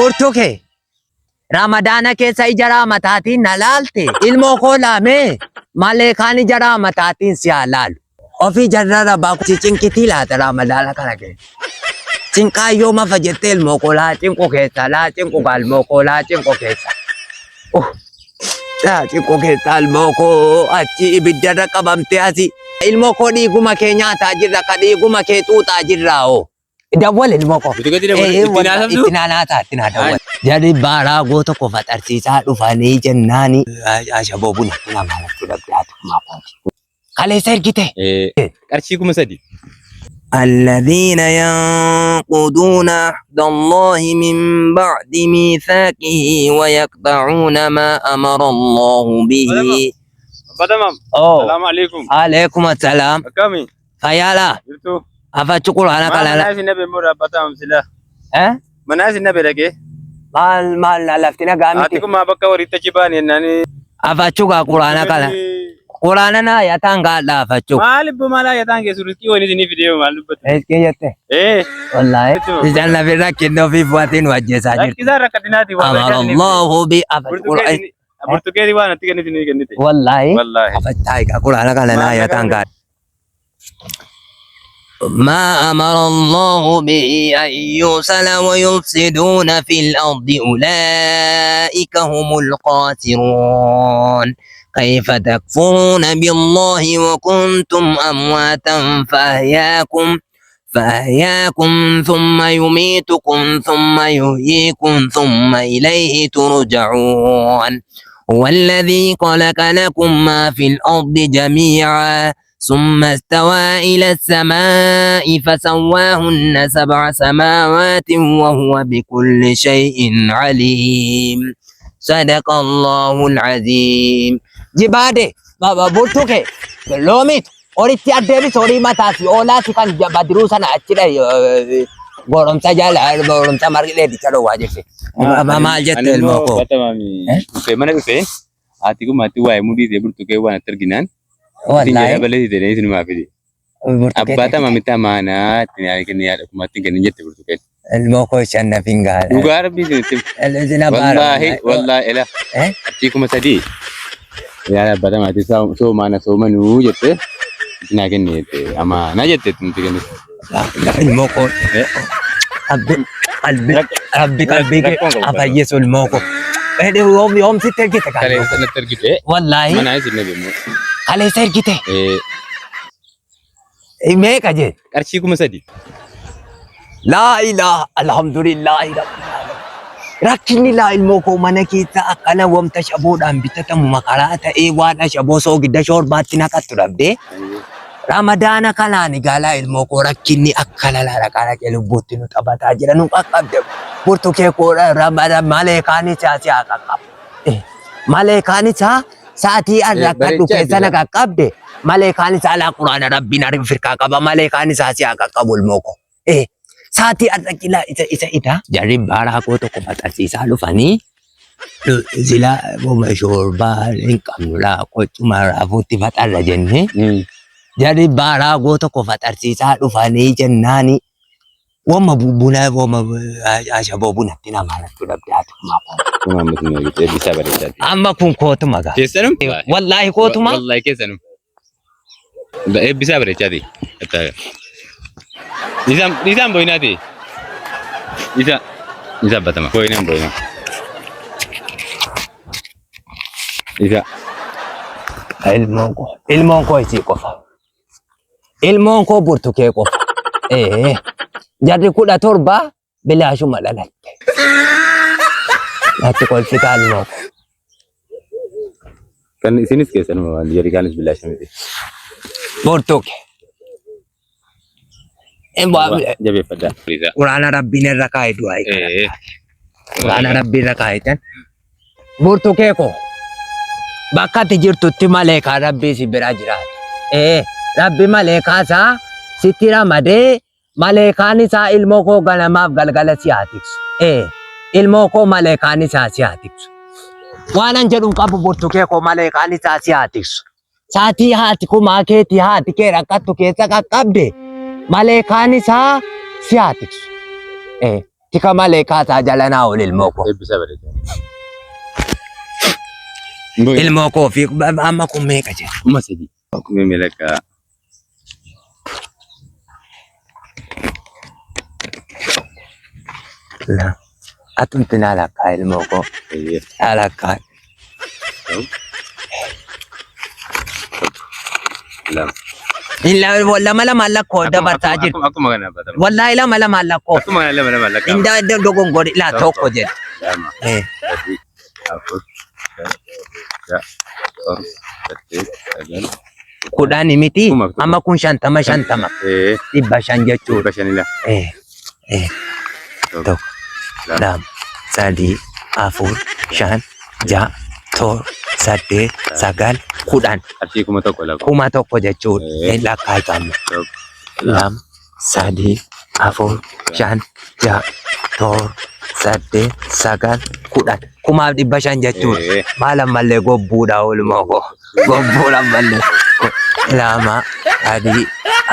Burtuke. Ramadana keessa ija ramataatiin na laalte. Ilmoo koo laame. Malee kaan ija ramataatiin si haa laalu. Ofii jarra rabaa cinqitii laata Ramadana kana keessa. Cinqaayyoo mafa jettee ilmoo koo laa cinqu keessa laa cinqu ilmoo koo laa cinqu keessa. Laa cinqu keessa ilmoo koo achi ibiddarra qabamtee asi. Ilmoo koo dhiiguma kee nyaataa jirra ka dhiiguma kee xuuxaa jirraa oo. Dawwal ilmoo koo. Itti naanaataa itti naa dawwal. Jarri baaraa goota qofa xarsiisaa dhufanii jennaani. Ashaboo buna itti naa maalatti dhabdaatu maafaati. Kaleessa ergite. Qarshii 3,000. الذين ينقضون عهد الله من بعد ميثاقه ويقطعون ما أمر الله به. السلام عليكم. عليكم السلام. كمي. فيالا. أفتشكر أنا كلا. مناس النبي مرة بدم سلا. مناس النبي لقي. مال لفتنا قامي. أتيكم ما بكا وريت تجيباني إنني. أفتشكر قرآن كلا. قرآننا يتانغا لا أفتشك. مال بمالا يتانغ سورتي وني فيديو مال بت. إيش كيجته؟ والله. إذا نبي كنو في فواتين وجه ساجر. كذا ركضنا دي والله. أمر الله بي أفتشكر. برتقالي وانا تيجي نتني كنتي. والله أفتاي كقرآن كلا لا يتانغا. ما أمر الله به أن يوصل ويفسدون في الأرض أولئك هم الخاسرون. كيف تكفرون بالله وكنتم أمواتا فأحياكم ثم يميتكم ثم يحييكم ثم إليه ترجعون. هو الذي خلق لكم ما في الأرض جميعا ثم استوى إلى السماء فسواهن 7 سماوات وهو بكل شيء عليم. صدق الله العظيم. جبادي بابا بورتوكي لوميت أوريتي أدبي سوري ما تاسي أولا سكان بدروسنا أشيله غورم سجال غورم سمارك ليه دكتور واجسي ما الجت الموكو. Mana kufe? Atiku mati wa emudi de burtuke wana terginan. والله بلدي تاني سنو ما فيدي. أبغى ما متى معنا تني كني أنا كم تيجي نجت برتقال. الموكو شنّا فينغال. دوغار بيجي والله إلا. تيكم تدي. يا أبغى ما تسا سو معنا سو منو جت. تني كني أما نجت تنتي كني. الموكو. قلبي أبغى يسول الموكو. هذا يوم سترجت كان. كله سترجت. والله. ما نايز النبي. كله سترجت. ما كذي. أرشيكو مسدي. لا إله الحمد لله ركني لا الموكو منكيتا أنا ومتشابود أم بتتم مقالات وانا شابو سو قد شور باتنا كترب دي رمضان كلاني قال الموكو ركني أكلا لا ركانا كيلو بوتينو تباتا جرا نوك أكاب دي بورتو كيكو رمضان مالكاني ساسي أكاب مالكاني ساتي أركاتو كيسانا أكاب دي مالكاني سالا قرآن ربنا رفركا كابا مالكاني ساسي أكاب الموكو Saati ada kila isa jadi barang aku tu kopat sisa lu fani sila mau shorba income lah aku cuma rafu tibat ada jenih jadi barang aku tu kopat sisa lu fani jenani wama bubuna wama aja bubuna tina mana tu dah berjatuh apa Cuma mungkin gitu bisa berjatuh amma pun kau tu maga kesanum wallahi kau tu maga wallahi kesanum bisa berjatuh kata Nizam boy nanti. Nizam batama. Boy. Ilmu ko isi kofa. Ilmu ko burtuke kofa. Jadi kuda torba bila asu malalat. Nanti ko kita ilmu. Kan sini kesan mau jadi kan bila asu itu. Burtuke. Jadi pada. Qur'ana Rabbina rakai dua ikan. Qur'ana Rabbi rakai kan. Burtuke ko. Bakka tijirtutti maleka Rabbi si birajirat. Rabbi maleka sa sitira made malekani sa ilmo ko ganamaaf galgala si atiksu. Ilmo ko malekani sa si atiksu. Waanan jedhun qabu burtuke ko malekani sa si atiksu. Saati haati ko maakeeti haati kee rakkattu keessa qaqqabde. Malekani sa siatiksu. tika malee kaasaa jalanaa ol ilmoo koo. Eebbisa bareeda. Ilmoo koo fi amma kun meeqa jira? Kuma sadii. Kuma meeqa? La. Atumti na lakkaa ilmoo koo. Alakkaa. Lama lakkoo dabarsaa jiru. Akkuma kana batama. Wallahi lama lakkoo. Akkuma kana lama lakkoo. Inda dogongori la tokko jedha. Lama. Sadii. Afur. Shan. Torba. Saddeet. Sagal. Kudhan miti. Amma kun shantama. Dhibba shan jechuudha. Dhibba shanila. Tokko. Lama. Sadii. Afur. Shan. Ja'a. Torba. Saddeet. Sagal. Kudhan. Qarshii kuma tokko lafa. Kuma tokko jechuudha. Lakkaa qabna. Lama. Sadii. Afur. Shan. Ja'a. Torba. Saddeet. Sagal. Kudhan. Kumaaf dhibba shan jechuudha. Maal ammallee gobbuudha oolmaa koo. Gobbuudha ammallee. Lama. Sadii.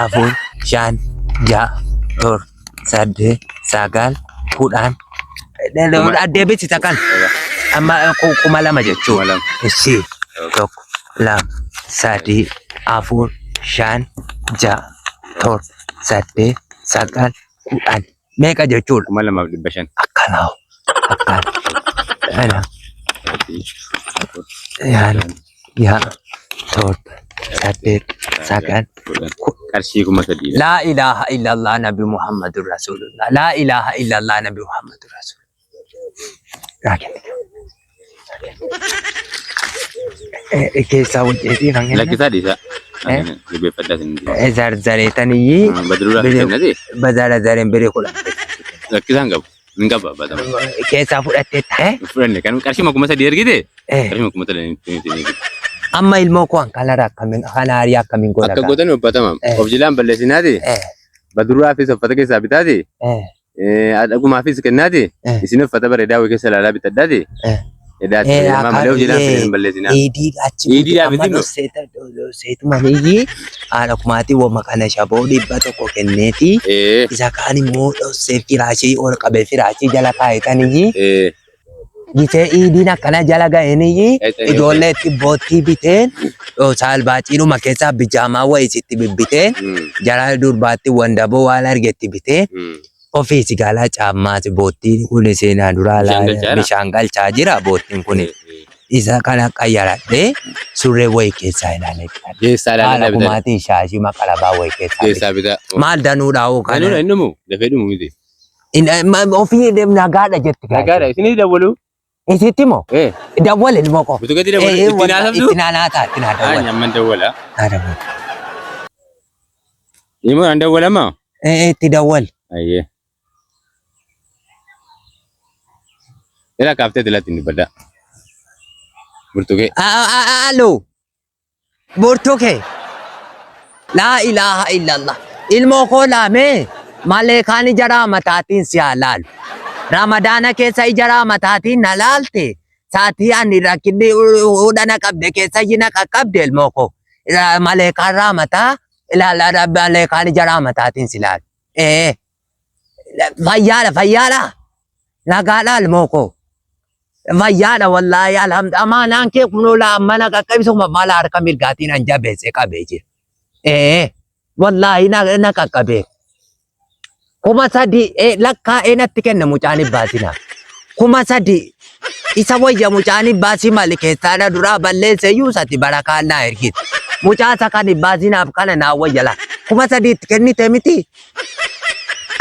Afur. Shan. Ja'a. Torba. Saddeet. Sagal. Kudhan. Deebisita kan. Amma kuma lama jechuudha. Ishii. Tokko. Lama. Sadii. Afur. Shan. Ja'a. Torba. Saddeet. Sagal. Kudhan. Meeqa jechuudha? Kuma lamaaf dhibba shan. Akkanaa. Akkana. Ja'a. Torba. Saddeet. Sagal. Qarshii kuma sadii. La ilaha illallah Nabi Muhammadur Rasulullah. La ilaha illallah Nabi Muhammadur Rasulullah. Keessa hojjetii kan lakkisaa dhiisaa. Jilbeeffadhaa sin dhiisaa. Zarzareetanii Badruudhaa fi kennatee. Bazara zareen biree kudha. Lakkisaan qabu. Hin qaba batama. Keessaa fudhattee ta'e. Fudhanne kan qarshii kuma sadii ergite. Qarshii kuma sadii amma ilmoo koo kalara akkamiin kanaarii akkamiin godha. Akka gootan batama. Of jilaan balleessinaati. Badruudhaa fi uffata keessaa bitaati. Adhagumaa fi kennaati. Isin uffata bareedaa wayii keessa ilaalaa bitadhaati. Malee of jilaan fi balleessinaa. Iidiidhaa bitimno. Seetuma niyyi haadha kumaatii wama kana shaboo dhibba tokko kenneeti. Isa kaan immoo dhossee firaashii ol qabee firaashii jala kaayetanii. Gitee iidiin akkana jala ga'eenii ijoollee itti boottii biteen saalbaaciidhuma keessaa bijaamaa wayii sitti bibbiteen jala durbaatti wandaboo waan argetti biteen ofiisi galaa caammaati boottiin kun seenaa duraa bishaan galchaa jira boottiin kun isa kana qayyaradhee surree wayii keessaa ilaalee haala kumaatii shaashii maqalabaa wayii keessaa bitaa maal danuudhaa hoo kana danuudha inni immoo dafee dhumu miti ofii nagaadha jetti nagaadha isinii dawwalu isitti moo dawwal ilmoo koo bitu gadi dawwalu itti naasabdu itti naanaataa itti naa dawwal nyamman dawwala dawwal immoo an dawwalama itti dawwal ayyee ila kaaftee dilatti inni badda burtuqee allo burtuqee la ilaha illallah ilmoo koo laamee malee kaan ijaraa mataatiin si halaalu Ramadana keessa ijaraa mataatiin na laalte saatii ani rakkinni udhana qabde keessa jina qaqqabde ilmoo koo malee kaan raamataa ilaala malee kaan ijaraa mataatiin si laalu fayyaadha nagaadha ilmoo koo fayyaadha wallaahi alhamdulillah amaanaan kee kunoola ammana qaqqabisuma mala harka mirgaatiin an jabeesse qabee jira wallaahi na qaqqabee kuma sadii lakkaa eenatti kenna mucaan baasina kuma sadii isa wayya mucaan baasii mali keessaadha duraa balleesse yuusatti barakaan naa ergite mucaasa kan baasinaaf kana naa wayya la kuma sadiitti kennite miti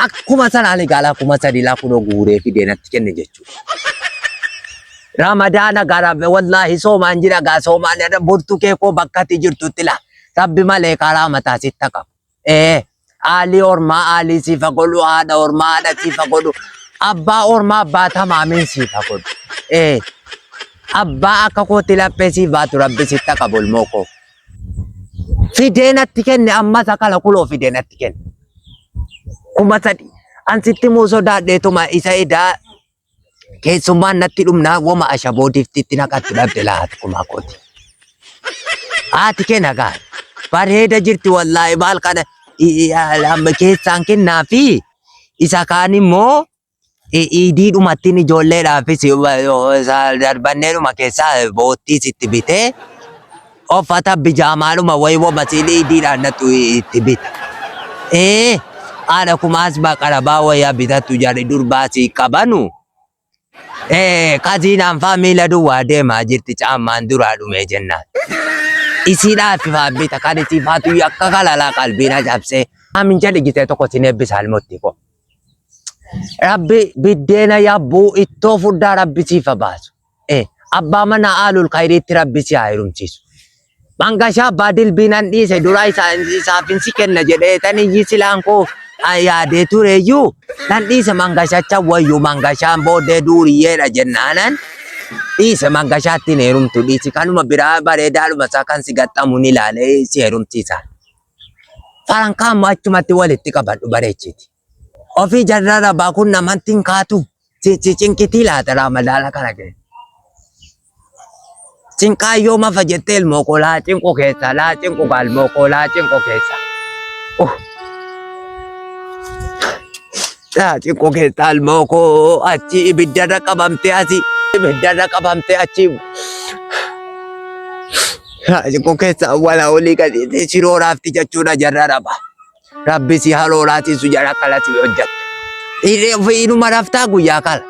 akkuma sanaan egaa kuma sadii laa kunoo guuree fidee natti kenne jechuudha. Ramadana gara wallahi soomaan jira gaa soomaan burtuqee koo bakkatti jirtutti la sabbi malee karaa mataa sitta qabu. Ali ormaa ali sifa godhu haadha ormaa haadha sifa godhu abbaa ormaa abbaa tamaamiin sifa godhu abbaa akka kootti laphee sifaatu rabbi sitta qabu ilmoo koo fideenatti kenne ammas akkana kuloo fideenatti kenne kuma sadi ansitti muu sodaadheetuma isa edaa keessummaan natti dhumnaa wama ashabootiiftitti naqatti dhabde laati kumaa kooti haati kenna gaa bareeda jirti wallaahi baal kana keessaan kennaa fi isa kaan immoo Idiidhumattiin ijoolleedhaafis darbanneedhuma keessaa boottii sitti bitee uffata bijaamaadhuma wayii masiilii idiidhaan nattu itti bita. Haadha kumaas baqarabaa wayyaa bitattu jarri durbaasii qabanu. Kaziinaan faa miila duwwaa deemaa jirti caammaan duraa dhumee jennaan. Isiidhaaf bita kan isiifaatu akka kalalaa qalbiina cabsee amin jedhi gitee tokko sin eebbisa almotti ko. Rabbi biddeena yabbuu ittoo fuddaa rabbi siifa baasu. Abbaa mana aalul khayriitti rabbi si haa heerumsiisu. Mangashaa abbaa dilbiinan dhiise duraa isaaf hin si kenna jedhee tan iyyi silaan koo yaadee tureeyyuu nan dhiise mangashacha wayyuu mangashaan booddee duuriyyeedha jennaanan dhiise mangashaatti hin heerumtu dhiisi kanuma biraa bareedaadhuma isaa kan si gaxxamuun ilaalee si heerumsiisa. Farankaan achumatti walitti qabadhu bareechiti. Ofii jarrarabaa kun namatti hin kaatu. Cinqitii laata raamadaana kana ga'e. Cinqaayyoo mafa jettee ilmoo koo laa cinqu keessa laa cinqu galmoo koo laa cinqu keessa. Laa cinqu keessa ilmoo koo achi ibiddarra qabamtee asii ibiddarra qabamtee achi. Laa cinqu keessa walaa olii gadi shiroo raafti jechuudha jarrarabaa. Rabbi si halooraatiisu jara akkanatti hojjette. Inuma raftaa guyyaa kala.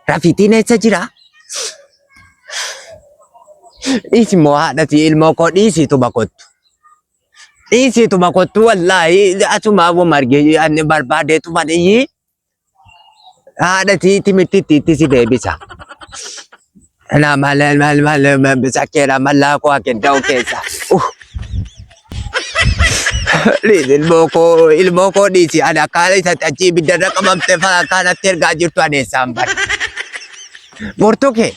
Rafiitiin eessa jira? Dhiisi moo haadhati ilmoo koo dhiisitu bakottu. Dhiisitu bakottu wallaahi asumaa woo margee ani barbaadeetu maniyyi. Haadhati timirtiitti si deebisa. Ana malee sakkeera mallaa koo akedda'u keessa. Ilmoo koo dhiisi ani akkaana isatti achi ibiddarra qabamtee akkaanatti ergaa jirtu adeessaan bari. Murtuu kee.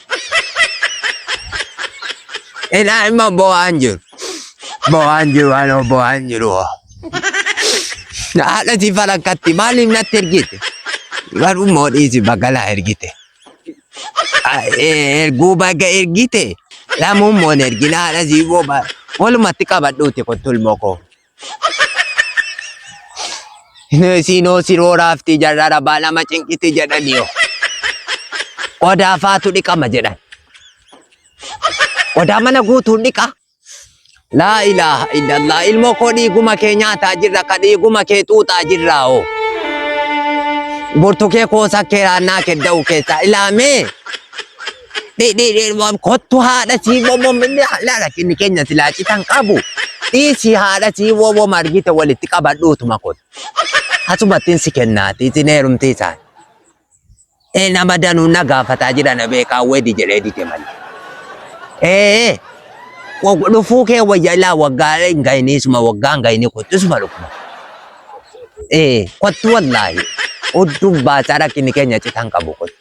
Ina immoo bo'aan jiru. Bo'aan jiru anoo bo'aan jiru. Haadha si falakkatti maaliif natti ergite? Garuu immoo dhiisi bagalaa ergite. Erguu baga ergite lamuun moon ergina haadha si walumatti qabadhuuti kottu ilmoo koo. Sinoo siroo raaftii jarrarabaa nama cinqiti jedhaniyo. Qodaa faatu dhiqama jedhan. Qodaa mana guutuun dhiqa. Laa ilaaha illallah ilmoo koo dhiiguma kee nyaataa jirra ka dhiiguma kee xuuxaa jirraa oo. Burtukee koo sakkee raannaa kedda'u keessaa ilaamee. Kottu haadha sii bobbomminni laalakinni keenya silaa citan qabu. Dhiisi haadha sii wowwoma argite walitti qabadhuutuma kottu. Asumattiin si kennaati isin heerumtiisaan. Nama danuun na gaafataa jiran beekaa wedi jedhee dite malee. Dhufuu kee wayya ilaa waggaa hin gahinisuma waggaa hin gahini kottusuma dhufuma. Kottu wallaahi. Udduun baasaa rakkinni keenya citan qabu kottu.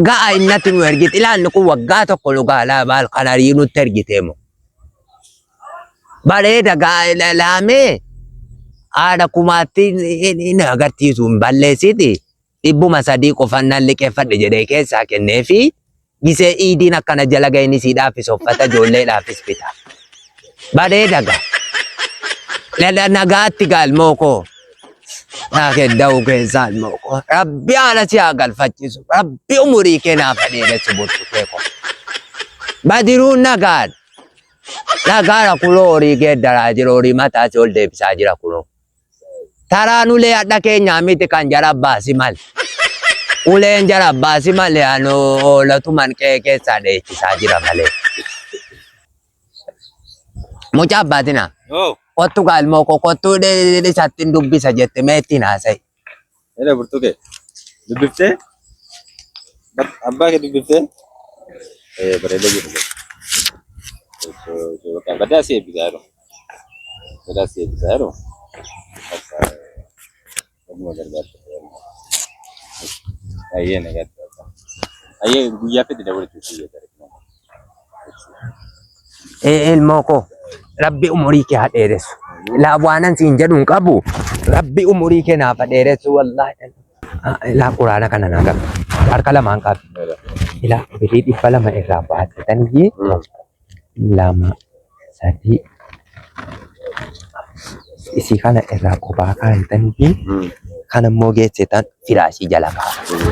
Ga'a innatti nu ergite ilaalli kun waggaa tokko nu gaalaa baal kanarii nutti ergiteemu. Bareeda ga'a laamee. Haadha kumaatti inni agarsiisu hin balleessiti. Dhibbuma sadii qofannaan liqeeffadhe jedhee keessaa kenneefi gisee iidiin akkana jala ga'ini siidhaafis uffata ijoolleedhaafis bita. Bareeda ga'a. Nagaatti galmoo koo. Kedda'u keessaa ilmoo koo. Rabbi haala si haa galfachiisu. Rabbi umurii kee naaf dheeressu burtukee koo. Badiruun nagaadha. Nagaadha kunoo horii geeddaraa jira horii mataas ol deebisaa jira kunoo. Taraan ulee hadha keenyaa miti kan jara baasi mal. Uleen jara baasi malee oolatuman qe'ee keessaa dheechisaa jira malee. Mucaa abbaatina. Kottu galmoo koo kottuu isatti dubbisa jette meettiin haasa'i. Ede burtuke. Dubbiftee? Abbaa kee dubbiftee? Bareeda jiru. Badaa si eebbisaa jiru. Badaa si eebbisaa jiru. Ayyee nagaatti. Ayyee guyyaa fedhe dabalatee si ilmoo koo rabbi umurii kee haa dheeressu. Ilaa waanan siin jedhu hin qabu. Rabbi umurii kee naaf haa dheeressu wallaahi. Ilaa quraana kana naa qabu. Harka lamaan qabu. Ilaa birii 200 irraa baattatanii 2 3 isii kana irraa kophaa kaa'atanii Kan ammoo geessitan firaashii jala kaa'e.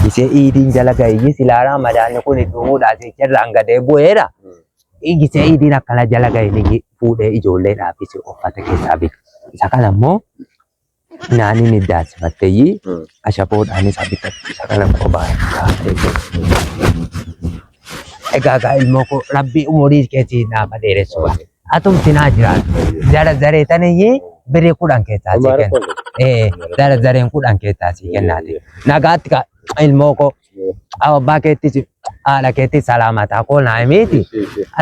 Isee iidiin jala ga'e silaaraa madaanni kun dhumuudhaa seecherraan gadee bu'eera. Isee iidiin akkana jala ga'e ni fuudhee ijoolleedhaafis uffata keessaa bitu. Isa kana ammoo naannin iddaasifatteeyyii ashaboodhaanis bitatti isa kana qophaa egaa ilmoo koo rabbii umurii keessi naafa dheeressu atumti naa jiraatu dara zareetaniyyii birrii 10 keessaa sii kenna dara zareen 10 keessaa sii kennaati nagaatti ilmoo koo abbaa keettis haala keettis salaamataa koo naa himiiti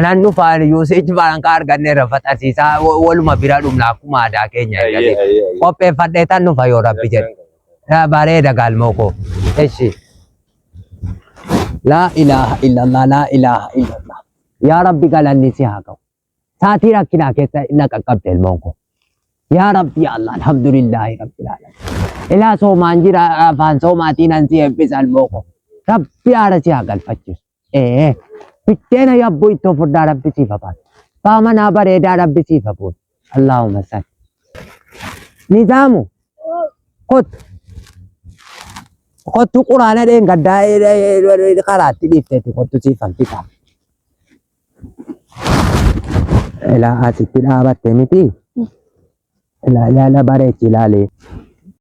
anaan dhufaan yuusichi barankaa argannee rafaxarsiisaa waluma bira dhumna akkuma aadaa keenya eegale qopheeffadhee tan dhufa yoo rabbi jedhe bareeda galmoo koo eshi laa ilaaha illallah laa ilaaha illallah yaa rabbi galanni si haa qabu saatii rakkinaa keessa na qaqqabde ilmoon koo yaa rabbi yaa allah alhamdulillahi rabbil alamin ilaa soomaan jira afaan soomaatiin ansi eebbisa ilmoo koo rabbi haara si haa galfachiisu bitteena yabbuu ittoo furdaa rabbi siif haa baamanaa bareedaa rabbi siif haa allahumma salli nizaamu kottu quraana dheen gaddaa karaatti dhiifteeti kottu siifan fixaa. Ilaa asitti dhaabatte miti. Ilaala bareechi ilaalee.